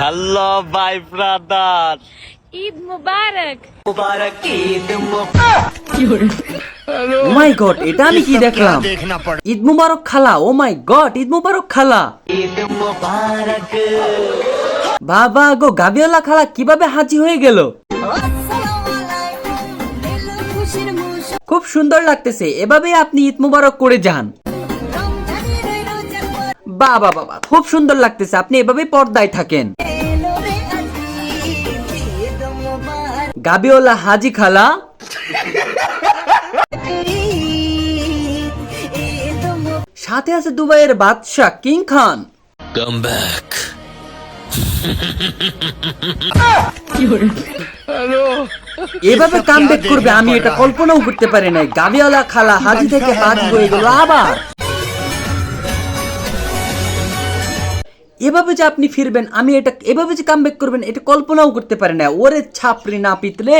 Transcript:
Hello ভাই brother, Eid মুবারক। মুবারক ঈদ মুবারক। ও মাই god, এটা আমি কি দেখলাম? ঈদ মুবারক খালা। ও মাই গড, ঈদ মুবারক খালা। ঈদ মুবারক। বাবা গো, গাবিওলা খালা কিভাবে হাজি হয়ে গেল? খুব সুন্দর লাগতেছে। এভাবে আপনি ঈদ মুবারক করে যান। বাবা বাবা, খুব সুন্দর লাগতেছে। আপনি এভাবে পর্দায় থাকেন। গাবিওলা হাজি খালা। সাথে আছে দুবাইয়ের বাদশা কিং খান। Come back. এভাবে কামব্যাক করবে আমি এটা কল্পনাও করতে পারি নাই। গাবিওলা খালা হাজি থেকে হাজি হয়ে গেল আবার। এভাবে যে আপনি ফিরবেন, আমি এটা এভাবে যে কামব্যাক করবেন এটা কল্পনাও করতে পারি না। ওরে ছাপরি না পিতলে।